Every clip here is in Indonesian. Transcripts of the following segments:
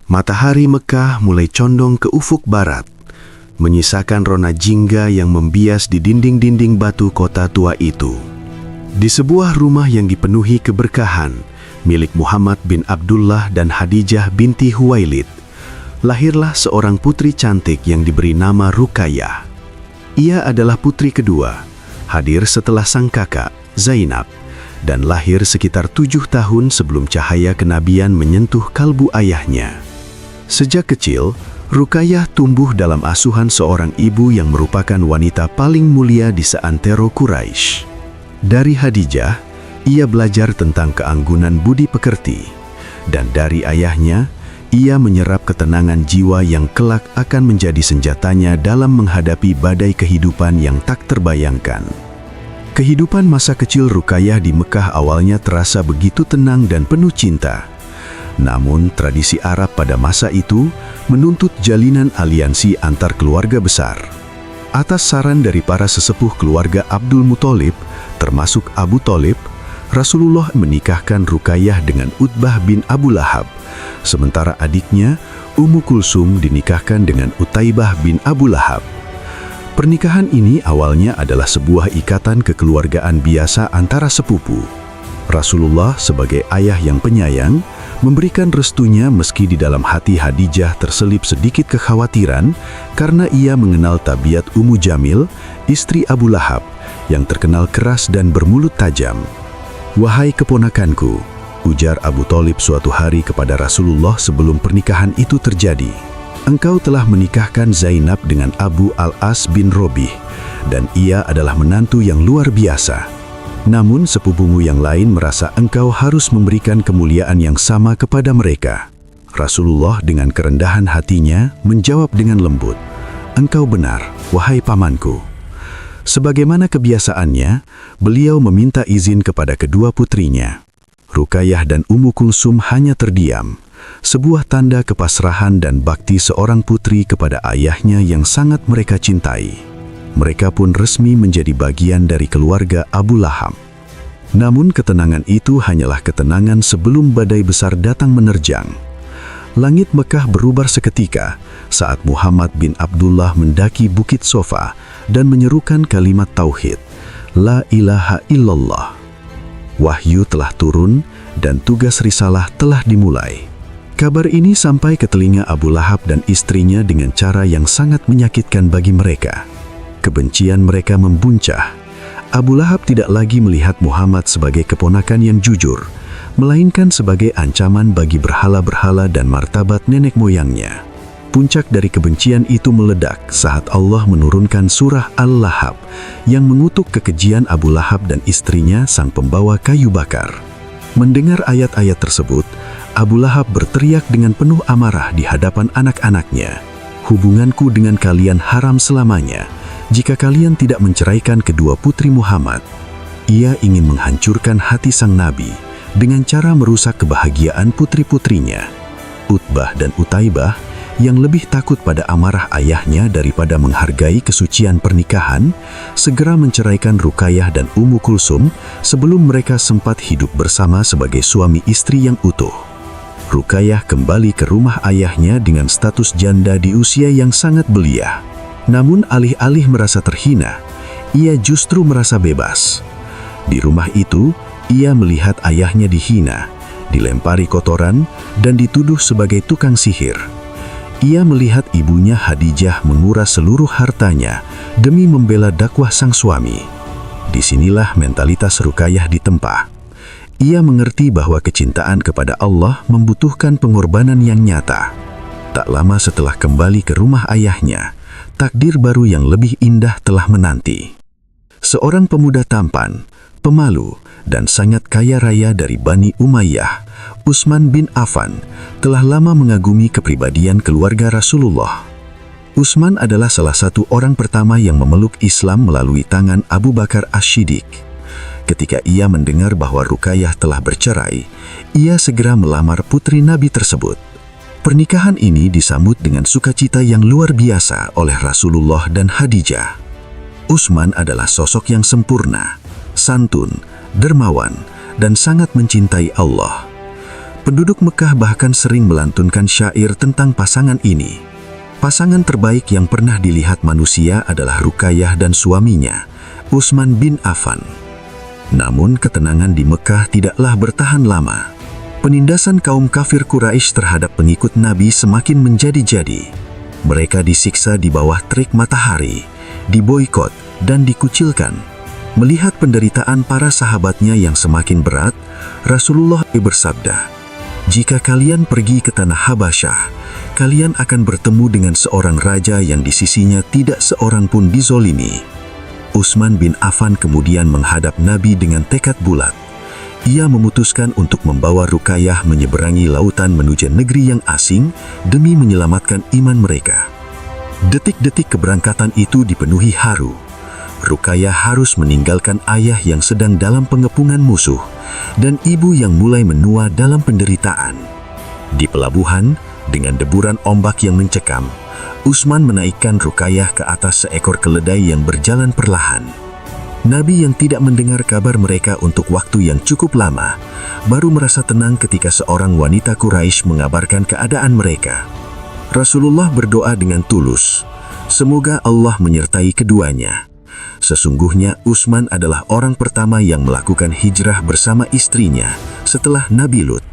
Matahari Mekah mulai condong ke ufuk barat, menyisakan rona jingga yang membias di dinding-dinding batu kota tua itu. Di sebuah rumah yang dipenuhi keberkahan, milik Muhammad bin Abdullah dan Khadijah binti Huwailid, lahirlah seorang putri cantik yang diberi nama Ruqayyah. Ia adalah putri kedua, hadir setelah sang kakak, Zainab, dan lahir sekitar 7 tahun sebelum cahaya kenabian menyentuh kalbu ayahnya. Sejak kecil, Ruqayyah tumbuh dalam asuhan seorang ibu yang merupakan wanita paling mulia di seantero Quraisy. Dari Khadijah, ia belajar tentang keanggunan budi pekerti, dan dari ayahnya, ia menyerap ketenangan jiwa yang kelak akan menjadi senjatanya dalam menghadapi badai kehidupan yang tak terbayangkan. Kehidupan masa kecil Ruqayyah di Mekah awalnya terasa begitu tenang dan penuh cinta. Namun, tradisi Arab pada masa itu menuntut jalinan aliansi antar keluarga besar. Atas saran dari para sesepuh keluarga Abdul Muthalib, termasuk Abu Thalib, Rasulullah menikahkan Ruqayyah dengan Utbah bin Abu Lahab, sementara adiknya, Ummu Kulsum, dinikahkan dengan Utaibah bin Abu Lahab. Pernikahan ini awalnya adalah sebuah ikatan kekeluargaan biasa antara sepupu. Rasulullah sebagai ayah yang penyayang, memberikan restunya meski di dalam hati Khadijah terselip sedikit kekhawatiran karena ia mengenal tabiat Ummu Jamil, istri Abu Lahab, yang terkenal keras dan bermulut tajam. "Wahai keponakanku," ujar Abu Thalib suatu hari kepada Rasulullah sebelum pernikahan itu terjadi, "engkau telah menikahkan Zainab dengan Abu Al-As bin Robih, dan ia adalah menantu yang luar biasa. Namun sepupumu yang lain merasa engkau harus memberikan kemuliaan yang sama kepada mereka." Rasulullah dengan kerendahan hatinya menjawab dengan lembut, "Engkau benar, wahai pamanku." Sebagaimana kebiasaannya, beliau meminta izin kepada kedua putrinya. Ruqayyah dan Ummu Kulsum hanya terdiam, sebuah tanda kepasrahan dan bakti seorang putri kepada ayahnya yang sangat mereka cintai. Mereka pun resmi menjadi bagian dari keluarga Abu Lahab. Namun ketenangan itu hanyalah ketenangan sebelum badai besar datang menerjang. Langit Mekah berubah seketika saat Muhammad bin Abdullah mendaki Bukit Sofa dan menyerukan kalimat tauhid, "La ilaha illallah." Wahyu telah turun dan tugas risalah telah dimulai. Kabar ini sampai ke telinga Abu Lahab dan istrinya dengan cara yang sangat menyakitkan bagi mereka. Kebencian mereka membuncah. Abu Lahab tidak lagi melihat Muhammad sebagai keponakan yang jujur, melainkan sebagai ancaman bagi berhala-berhala dan martabat nenek moyangnya. Puncak dari kebencian itu meledak saat Allah menurunkan surah Al-Lahab yang mengutuk kekejian Abu Lahab dan istrinya sang pembawa kayu bakar. Mendengar ayat-ayat tersebut, Abu Lahab berteriak dengan penuh amarah di hadapan anak-anaknya, "Hubunganku dengan kalian haram selamanya jika kalian tidak menceraikan kedua putri Muhammad." Ia ingin menghancurkan hati sang nabi dengan cara merusak kebahagiaan putri-putrinya. Utbah dan Utaibah, yang lebih takut pada amarah ayahnya daripada menghargai kesucian pernikahan, segera menceraikan Ruqayyah dan Ummu Kulsum sebelum mereka sempat hidup bersama sebagai suami istri yang utuh. Ruqayyah kembali ke rumah ayahnya dengan status janda di usia yang sangat belia. Namun alih-alih merasa terhina, ia justru merasa bebas. Di rumah itu, ia melihat ayahnya dihina, dilempari kotoran, dan dituduh sebagai tukang sihir. Ia melihat ibunya Khadijah menguras seluruh hartanya demi membela dakwah sang suami. Disinilah mentalitas Ruqayyah ditempa. Ia mengerti bahwa kecintaan kepada Allah membutuhkan pengorbanan yang nyata. Tak lama setelah kembali ke rumah ayahnya, takdir baru yang lebih indah telah menanti. Seorang pemuda tampan, pemalu, dan sangat kaya raya dari Bani Umayyah, Utsman bin Affan, telah lama mengagumi kepribadian keluarga Rasulullah. Utsman adalah salah satu orang pertama yang memeluk Islam melalui tangan Abu Bakar As-Siddiq. Ketika ia mendengar bahwa Ruqayyah telah bercerai, ia segera melamar putri Nabi tersebut. Pernikahan ini disambut dengan sukacita yang luar biasa oleh Rasulullah dan Khadijah. Utsman adalah sosok yang sempurna, santun, dermawan, dan sangat mencintai Allah. Penduduk Mekah bahkan sering melantunkan syair tentang pasangan ini. Pasangan terbaik yang pernah dilihat manusia adalah Ruqayyah dan suaminya, Utsman bin Affan. Namun ketenangan di Mekah tidaklah bertahan lama. Penindasan kaum kafir Quraisy terhadap pengikut Nabi semakin menjadi-jadi. Mereka disiksa di bawah terik matahari, diboikot, dan dikucilkan. Melihat penderitaan para sahabatnya yang semakin berat, Rasulullah bersabda, "Jika kalian pergi ke tanah Habasyah, kalian akan bertemu dengan seorang raja yang di sisinya tidak seorang pun dizolimi." Utsman bin Affan kemudian menghadap Nabi dengan tekad bulat. Ia memutuskan untuk membawa Ruqayyah menyeberangi lautan menuju negeri yang asing demi menyelamatkan iman mereka. Detik-detik keberangkatan itu dipenuhi haru. Ruqayyah harus meninggalkan ayah yang sedang dalam pengepungan musuh dan ibu yang mulai menua dalam penderitaan. Di pelabuhan, dengan deburan ombak yang mencekam, Utsman menaikkan Ruqayyah ke atas seekor keledai yang berjalan perlahan. Nabi yang tidak mendengar kabar mereka untuk waktu yang cukup lama, baru merasa tenang ketika seorang wanita Quraisy mengabarkan keadaan mereka. Rasulullah berdoa dengan tulus, semoga Allah menyertai keduanya. Sesungguhnya Utsman adalah orang pertama yang melakukan hijrah bersama istrinya setelah Nabi Lut.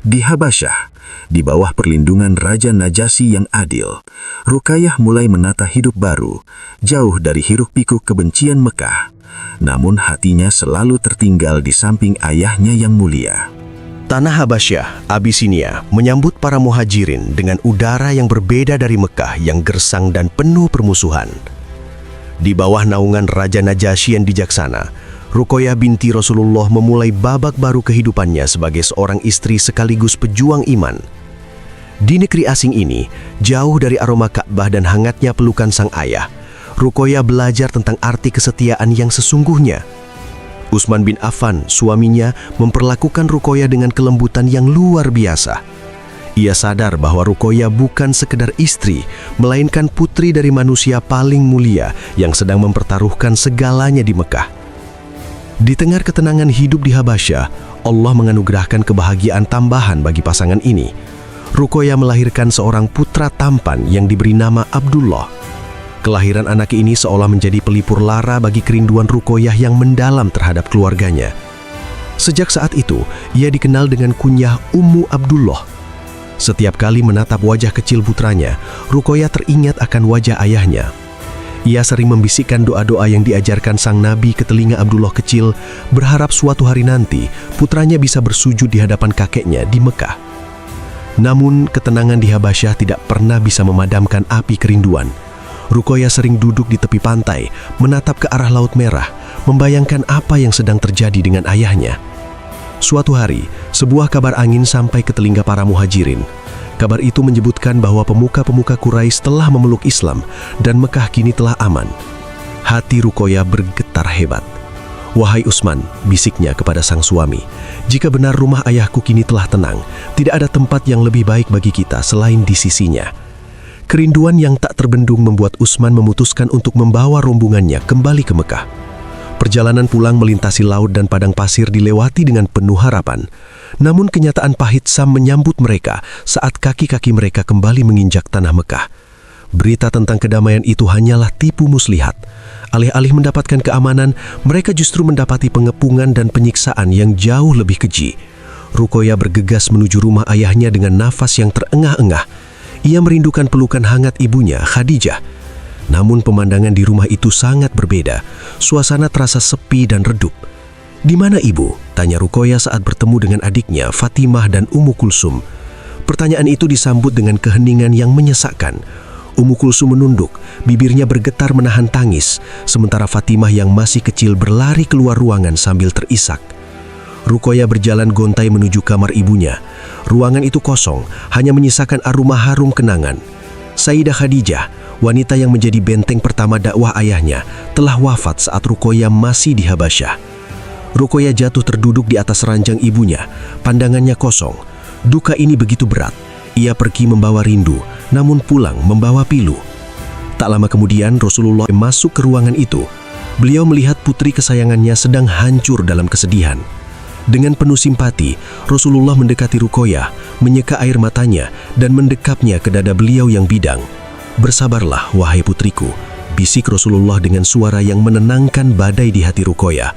Di Habasyah, di bawah perlindungan Raja Najasyi yang adil, Ruqayyah mulai menata hidup baru, jauh dari hiruk-pikuk kebencian Mekah. Namun hatinya selalu tertinggal di samping ayahnya yang mulia. Tanah Habasyah, Abisinia, menyambut para muhajirin dengan udara yang berbeda dari Mekah yang gersang dan penuh permusuhan. Di bawah naungan Raja Najasyi yang bijaksana, Ruqayyah binti Rasulullah memulai babak baru kehidupannya sebagai seorang istri sekaligus pejuang iman. Di negeri asing ini, jauh dari aroma Ka'bah dan hangatnya pelukan sang ayah, Ruqayyah belajar tentang arti kesetiaan yang sesungguhnya. Utsman bin Affan, suaminya, memperlakukan Ruqayyah dengan kelembutan yang luar biasa. Ia sadar bahwa Ruqayyah bukan sekedar istri, melainkan putri dari manusia paling mulia yang sedang mempertaruhkan segalanya di Mekah. Di tengah ketenangan hidup di Habasyah, Allah menganugerahkan kebahagiaan tambahan bagi pasangan ini. Ruqayyah melahirkan seorang putra tampan yang diberi nama Abdullah. Kelahiran anak ini seolah menjadi pelipur lara bagi kerinduan Ruqayyah yang mendalam terhadap keluarganya. Sejak saat itu, ia dikenal dengan kunyah Ummu Abdullah. Setiap kali menatap wajah kecil putranya, Ruqayyah teringat akan wajah ayahnya. Ia sering membisikkan doa-doa yang diajarkan sang Nabi ke telinga Abdullah kecil, berharap suatu hari nanti putranya bisa bersujud di hadapan kakeknya di Mekah. Namun, ketenangan di Habasyah tidak pernah bisa memadamkan api kerinduan. Ruqayyah sering duduk di tepi pantai, menatap ke arah Laut Merah, membayangkan apa yang sedang terjadi dengan ayahnya. Suatu hari, sebuah kabar angin sampai ke telinga para muhajirin. Kabar itu menyebutkan bahwa pemuka-pemuka Quraisy telah memeluk Islam dan Mekah kini telah aman. Hati Ruqayyah bergetar hebat. "Wahai Utsman," bisiknya kepada sang suami, "jika benar rumah ayahku kini telah tenang, tidak ada tempat yang lebih baik bagi kita selain di sisinya." Kerinduan yang tak terbendung membuat Utsman memutuskan untuk membawa rombongannya kembali ke Mekah. Perjalanan pulang melintasi laut dan padang pasir dilewati dengan penuh harapan. Namun kenyataan pahit Sam menyambut mereka saat kaki-kaki mereka kembali menginjak tanah Mekah. Berita tentang kedamaian itu hanyalah tipu muslihat. Alih-alih mendapatkan keamanan, mereka justru mendapati pengepungan dan penyiksaan yang jauh lebih keji. Ruqayyah bergegas menuju rumah ayahnya dengan nafas yang terengah-engah. Ia merindukan pelukan hangat ibunya, Khadijah. Namun pemandangan di rumah itu sangat berbeda. Suasana terasa sepi dan redup. "Di mana ibu?" tanya Ruqayyah saat bertemu dengan adiknya Fatimah dan Ummu Kulsum. Pertanyaan itu disambut dengan keheningan yang menyesakkan. Ummu Kulsum menunduk, bibirnya bergetar menahan tangis, sementara Fatimah yang masih kecil berlari keluar ruangan sambil terisak. Ruqayyah berjalan gontai menuju kamar ibunya. Ruangan itu kosong, hanya menyisakan aroma harum kenangan. Sayyidah Khadijah, wanita yang menjadi benteng pertama dakwah ayahnya, telah wafat saat Ruqayyah masih di Habasyah. Ruqayyah jatuh terduduk di atas ranjang ibunya, pandangannya kosong. Duka ini begitu berat. Ia pergi membawa rindu, namun pulang membawa pilu. Tak lama kemudian Rasulullah masuk ke ruangan itu. Beliau melihat putri kesayangannya sedang hancur dalam kesedihan. Dengan penuh simpati, Rasulullah mendekati Ruqayyah, menyeka air matanya, dan mendekapnya ke dada beliau yang bidang. "Bersabarlah, wahai putriku," bisik Rasulullah dengan suara yang menenangkan badai di hati Ruqayyah.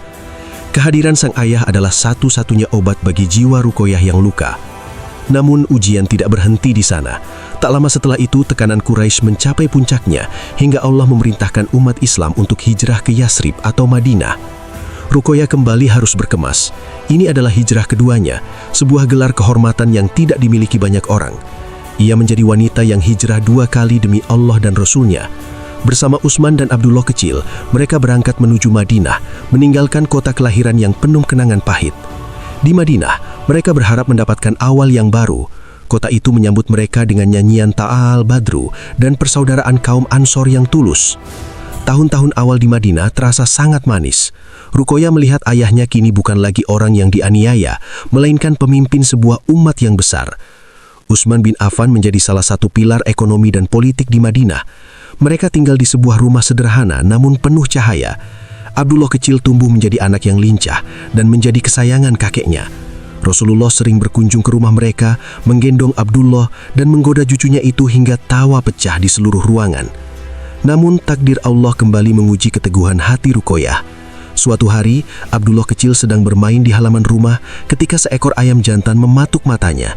Kehadiran sang ayah adalah satu-satunya obat bagi jiwa Ruqayyah yang luka. Namun ujian tidak berhenti di sana. Tak lama setelah itu, tekanan Quraisy mencapai puncaknya hingga Allah memerintahkan umat Islam untuk hijrah ke Yasrib atau Madinah. Ruqayyah kembali harus berkemas. Ini adalah hijrah keduanya, sebuah gelar kehormatan yang tidak dimiliki banyak orang. Ia menjadi wanita yang hijrah 2 kali demi Allah dan Rasul-Nya. Bersama Utsman dan Abdullah kecil, mereka berangkat menuju Madinah, meninggalkan kota kelahiran yang penuh kenangan pahit. Di Madinah, mereka berharap mendapatkan awal yang baru. Kota itu menyambut mereka dengan nyanyian Ta'al Badru dan persaudaraan kaum Ansor yang tulus. Tahun-tahun awal di Madinah terasa sangat manis. Ruqayyah melihat ayahnya kini bukan lagi orang yang dianiaya, melainkan pemimpin sebuah umat yang besar. Utsman bin Affan menjadi salah satu pilar ekonomi dan politik di Madinah. Mereka tinggal di sebuah rumah sederhana namun penuh cahaya. Abdullah kecil tumbuh menjadi anak yang lincah dan menjadi kesayangan kakeknya. Rasulullah sering berkunjung ke rumah mereka, menggendong Abdullah dan menggoda cucunya itu hingga tawa pecah di seluruh ruangan. Namun takdir Allah kembali menguji keteguhan hati Ruqayyah. Suatu hari, Abdullah kecil sedang bermain di halaman rumah ketika seekor ayam jantan mematuk matanya.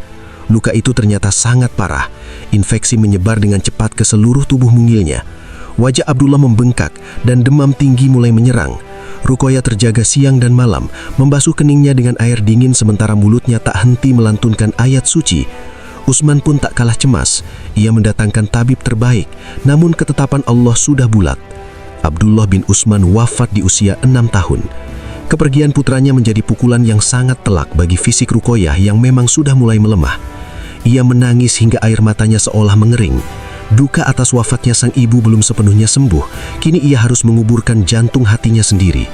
Luka itu ternyata sangat parah. Infeksi menyebar dengan cepat ke seluruh tubuh mungilnya. Wajah Abdullah membengkak dan demam tinggi mulai menyerang. Ruqayyah terjaga siang dan malam, membasuh keningnya dengan air dingin sementara mulutnya tak henti melantunkan ayat suci. Utsman pun tak kalah cemas. Ia mendatangkan tabib terbaik, namun ketetapan Allah sudah bulat. Abdullah bin Utsman wafat di usia 6 tahun. Kepergian putranya menjadi pukulan yang sangat telak bagi fisik Ruqayyah yang memang sudah mulai melemah. Ia menangis hingga air matanya seolah mengering. Duka atas wafatnya sang ibu belum sepenuhnya sembuh. Kini ia harus menguburkan jantung hatinya sendiri.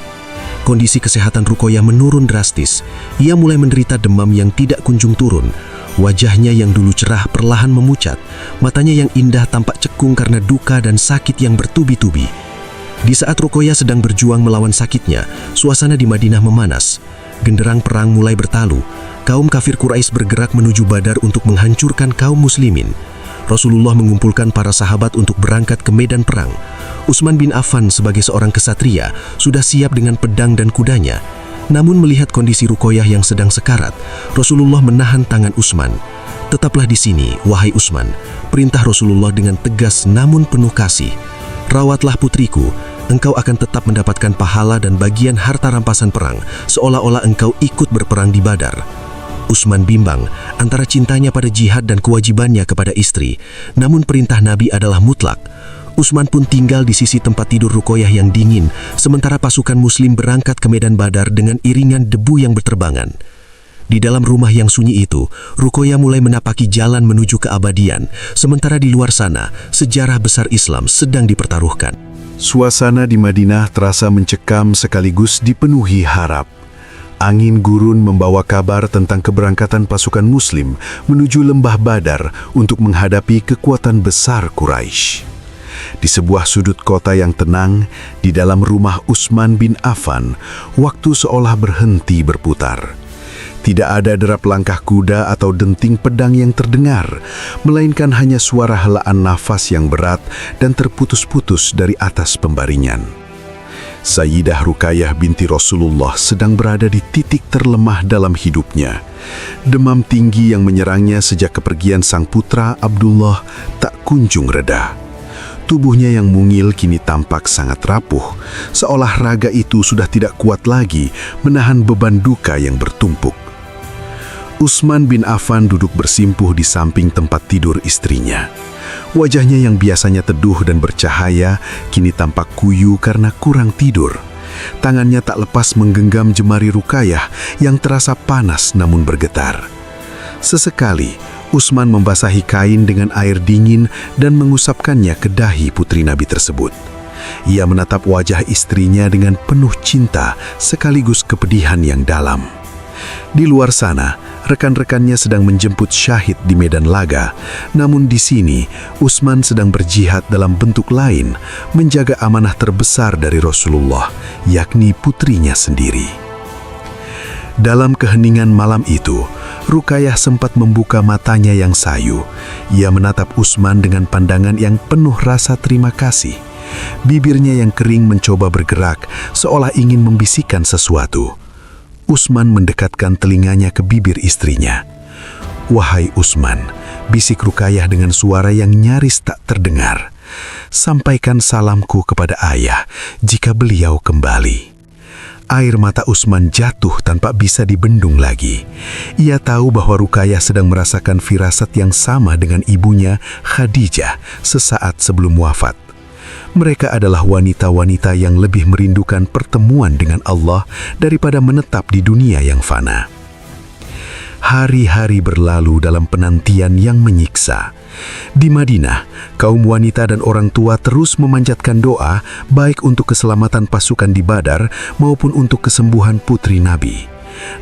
Kondisi kesehatan Ruqayyah menurun drastis. Ia mulai menderita demam yang tidak kunjung turun. Wajahnya yang dulu cerah perlahan memucat. Matanya yang indah tampak cekung karena duka dan sakit yang bertubi-tubi. Di saat Ruqayyah sedang berjuang melawan sakitnya, suasana di Madinah memanas. Genderang perang mulai bertalu. Kaum kafir Quraisy bergerak menuju Badar untuk menghancurkan kaum muslimin. Rasulullah mengumpulkan para sahabat untuk berangkat ke medan perang. Utsman bin Affan sebagai seorang kesatria sudah siap dengan pedang dan kudanya. Namun melihat kondisi Ruqayyah yang sedang sekarat, Rasulullah menahan tangan Utsman. "Tetaplah di sini, wahai Utsman," perintah Rasulullah dengan tegas namun penuh kasih. "Rawatlah putriku, engkau akan tetap mendapatkan pahala dan bagian harta rampasan perang, seolah-olah engkau ikut berperang di Badar." Utsman bimbang antara cintanya pada jihad dan kewajibannya kepada istri, namun perintah Nabi adalah mutlak. Utsman pun tinggal di sisi tempat tidur Ruqayyah yang dingin, sementara pasukan muslim berangkat ke medan Badar dengan iringan debu yang berterbangan. Di dalam rumah yang sunyi itu, Ruqayyah mulai menapaki jalan menuju keabadian, sementara di luar sana, sejarah besar Islam sedang dipertaruhkan. Suasana di Madinah terasa mencekam sekaligus dipenuhi harap. Angin gurun membawa kabar tentang keberangkatan pasukan Muslim menuju lembah Badar untuk menghadapi kekuatan besar Quraisy. Di sebuah sudut kota yang tenang, di dalam rumah Utsman bin Affan, waktu seolah berhenti berputar. Tidak ada derap langkah kuda atau denting pedang yang terdengar, melainkan hanya suara helaan nafas yang berat dan terputus-putus dari atas pembaringan. Sayyidah Ruqayyah binti Rasulullah sedang berada di titik terlemah dalam hidupnya. Demam tinggi yang menyerangnya sejak kepergian sang putra Abdullah tak kunjung reda. Tubuhnya yang mungil kini tampak sangat rapuh, seolah raga itu sudah tidak kuat lagi menahan beban duka yang bertumpuk. Utsman bin Affan duduk bersimpuh di samping tempat tidur istrinya. Wajahnya yang biasanya teduh dan bercahaya kini tampak kuyu karena kurang tidur. Tangannya tak lepas menggenggam jemari Ruqayyah yang terasa panas namun bergetar. Sesekali, Utsman membasahi kain dengan air dingin dan mengusapkannya ke dahi putri Nabi tersebut. Ia menatap wajah istrinya dengan penuh cinta sekaligus kepedihan yang dalam. Di luar sana, rekan-rekannya sedang menjemput syahid di medan laga. Namun di sini, Utsman sedang berjihad dalam bentuk lain, menjaga amanah terbesar dari Rasulullah, yakni putrinya sendiri. Dalam keheningan malam itu, Rukayah sempat membuka matanya yang sayu. Ia menatap Utsman dengan pandangan yang penuh rasa terima kasih. Bibirnya yang kering mencoba bergerak, seolah ingin membisikkan sesuatu. Utsman mendekatkan telinganya ke bibir istrinya. "Wahai Utsman," bisik Rukayah dengan suara yang nyaris tak terdengar, "sampaikan salamku kepada ayah jika beliau kembali." Air mata Utsman jatuh tanpa bisa dibendung lagi. Ia tahu bahwa Rukayah sedang merasakan firasat yang sama dengan ibunya, Khadijah, sesaat sebelum wafat. Mereka adalah wanita-wanita yang lebih merindukan pertemuan dengan Allah daripada menetap di dunia yang fana. Hari-hari berlalu dalam penantian yang menyiksa. Di Madinah, kaum wanita dan orang tua terus memanjatkan doa baik untuk keselamatan pasukan di Badar maupun untuk kesembuhan putri Nabi.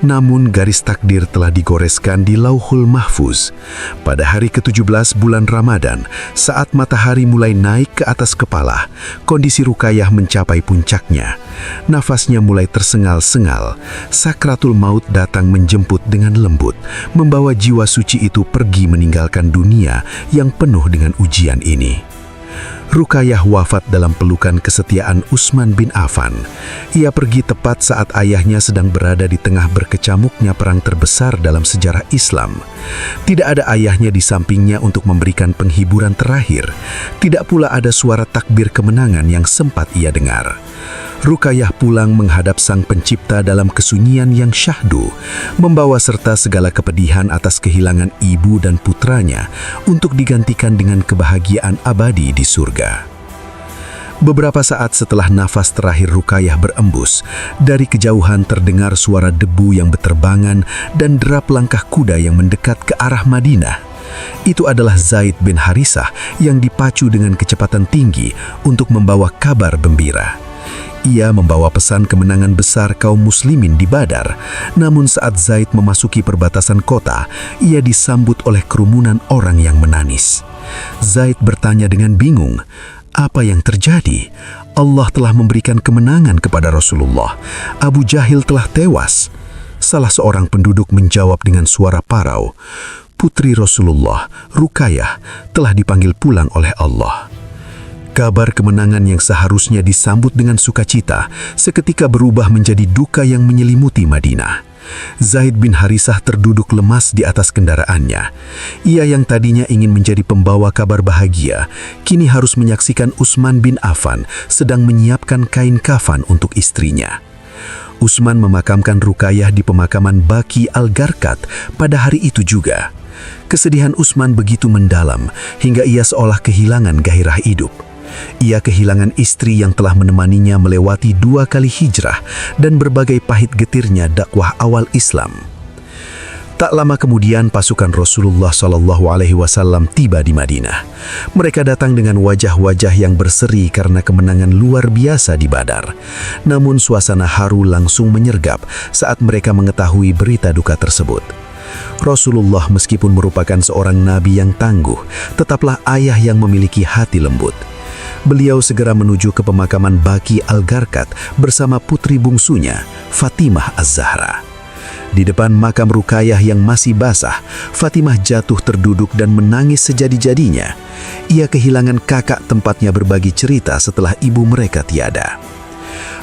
Namun garis takdir telah digoreskan di Lauhul Mahfuz. Pada hari ke-17 bulan Ramadan, saat matahari mulai naik ke atas kepala, kondisi Rukayah mencapai puncaknya. Nafasnya mulai tersengal-sengal. Sakratul maut datang menjemput dengan lembut, membawa jiwa suci itu pergi meninggalkan dunia yang penuh dengan ujian ini. Rukayah wafat dalam pelukan kesetiaan Utsman bin Affan. Ia pergi tepat saat ayahnya sedang berada di tengah berkecamuknya perang terbesar dalam sejarah Islam. Tidak ada ayahnya di sampingnya untuk memberikan penghiburan terakhir. Tidak pula ada suara takbir kemenangan yang sempat ia dengar. Rukayah pulang menghadap Sang Pencipta dalam kesunyian yang syahdu, membawa serta segala kepedihan atas kehilangan ibu dan putranya untuk digantikan dengan kebahagiaan abadi di surga. Beberapa saat setelah nafas terakhir Rukayah berembus, dari kejauhan terdengar suara debu yang berterbangan dan derap langkah kuda yang mendekat ke arah Madinah. Itu adalah Zaid bin Harithah yang dipacu dengan kecepatan tinggi untuk membawa kabar gembira. Ia membawa pesan kemenangan besar kaum muslimin di Badar. Namun saat Zaid memasuki perbatasan kota, ia disambut oleh kerumunan orang yang menangis. Zaid bertanya dengan bingung, "Apa yang terjadi? Allah telah memberikan kemenangan kepada Rasulullah. Abu Jahil telah tewas." Salah seorang penduduk menjawab dengan suara parau, "Putri Rasulullah, Rukayah, telah dipanggil pulang oleh Allah." Kabar kemenangan yang seharusnya disambut dengan sukacita seketika berubah menjadi duka yang menyelimuti Madinah. Zaid bin Harithah terduduk lemas di atas kendaraannya. Ia yang tadinya ingin menjadi pembawa kabar bahagia, kini harus menyaksikan Utsman bin Affan sedang menyiapkan kain kafan untuk istrinya. Utsman memakamkan Rukayah di pemakaman Baqi Al-Gharqad pada hari itu juga. Kesedihan Utsman begitu mendalam hingga ia seolah kehilangan gairah hidup. Ia kehilangan istri yang telah menemaninya melewati 2 kali hijrah dan berbagai pahit getirnya dakwah awal Islam. Tak lama kemudian pasukan Rasulullah SAW tiba di Madinah. Mereka datang dengan wajah-wajah yang berseri karena kemenangan luar biasa di Badar. Namun suasana haru langsung menyergap saat mereka mengetahui berita duka tersebut. Rasulullah meskipun merupakan seorang nabi yang tangguh, tetaplah ayah yang memiliki hati lembut. Beliau segera menuju ke pemakaman Baqi Al-Gharqad bersama putri bungsunya, Fatimah Az-Zahra. Di depan makam Rukayah yang masih basah, Fatimah jatuh terduduk dan menangis sejadi-jadinya. Ia kehilangan kakak tempatnya berbagi cerita setelah ibu mereka tiada.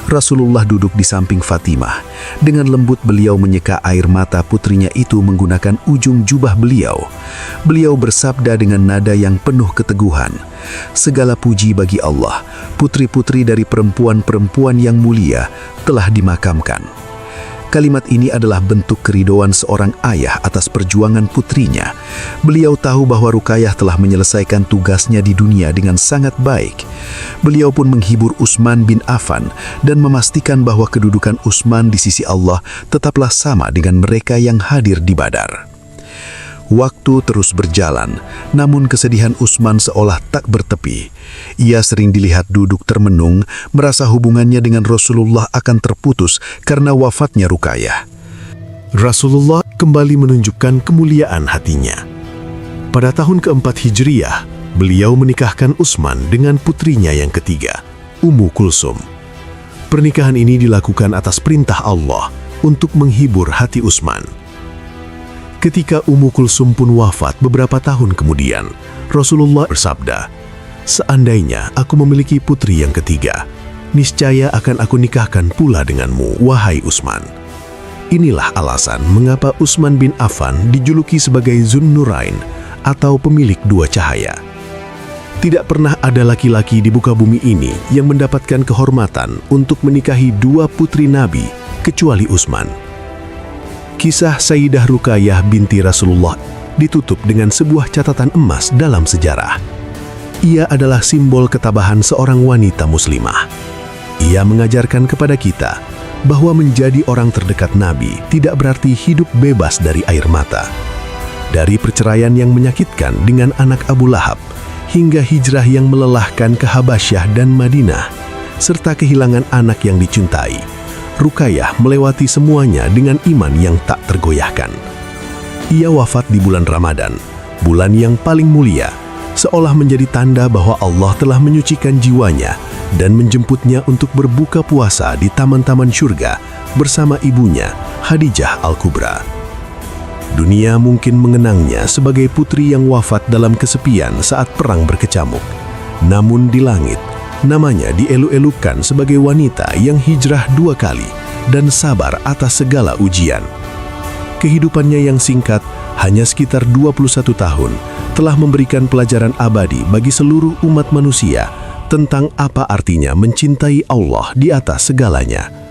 Rasulullah duduk di samping Fatimah. Dengan lembut beliau menyeka air mata putrinya itu menggunakan ujung jubah beliau. Beliau bersabda dengan nada yang penuh keteguhan, "Segala puji bagi Allah, putri-putri dari perempuan-perempuan yang mulia telah dimakamkan." Kalimat ini adalah bentuk keridhaan seorang ayah atas perjuangan putrinya. Beliau tahu bahwa Rukayah telah menyelesaikan tugasnya di dunia dengan sangat baik. Beliau pun menghibur Utsman bin Affan dan memastikan bahwa kedudukan Utsman di sisi Allah tetaplah sama dengan mereka yang hadir di Badar. Waktu terus berjalan, namun kesedihan Utsman seolah tak bertepi. Ia sering dilihat duduk termenung, merasa hubungannya dengan Rasulullah akan terputus karena wafatnya Rukayah. Rasulullah kembali menunjukkan kemuliaan hatinya. Pada tahun keempat Hijriyah, beliau menikahkan Utsman dengan putrinya yang ketiga, Ummu Kulsum. Pernikahan ini dilakukan atas perintah Allah untuk menghibur hati Utsman. Ketika Ummu Kulsum pun wafat beberapa tahun kemudian, Rasulullah bersabda, "Seandainya aku memiliki putri yang ketiga, niscaya akan aku nikahkan pula denganmu, wahai Utsman." Inilah alasan mengapa Utsman bin Affan dijuluki sebagai Zunnurain atau pemilik dua cahaya. Tidak pernah ada laki-laki di muka bumi ini yang mendapatkan kehormatan untuk menikahi dua putri Nabi kecuali Utsman. Kisah Sayyidah Ruqayyah binti Rasulullah ditutup dengan sebuah catatan emas dalam sejarah. Ia adalah simbol ketabahan seorang wanita muslimah. Ia mengajarkan kepada kita bahwa menjadi orang terdekat Nabi tidak berarti hidup bebas dari air mata. Dari perceraian yang menyakitkan dengan anak Abu Lahab, hingga hijrah yang melelahkan ke Habasyah dan Madinah, serta kehilangan anak yang dicintai, Ruqayyah melewati semuanya dengan iman yang tak tergoyahkan. Ia wafat di bulan Ramadan, bulan yang paling mulia, seolah menjadi tanda bahwa Allah telah menyucikan jiwanya dan menjemputnya untuk berbuka puasa di taman-taman syurga bersama ibunya, Khadijah Al-Kubra. Dunia mungkin mengenangnya sebagai putri yang wafat dalam kesepian saat perang berkecamuk. Namun di langit, namanya dielu-elukan sebagai wanita yang hijrah 2 kali dan sabar atas segala ujian. Kehidupannya yang singkat, hanya sekitar 21 tahun, telah memberikan pelajaran abadi bagi seluruh umat manusia tentang apa artinya mencintai Allah di atas segalanya.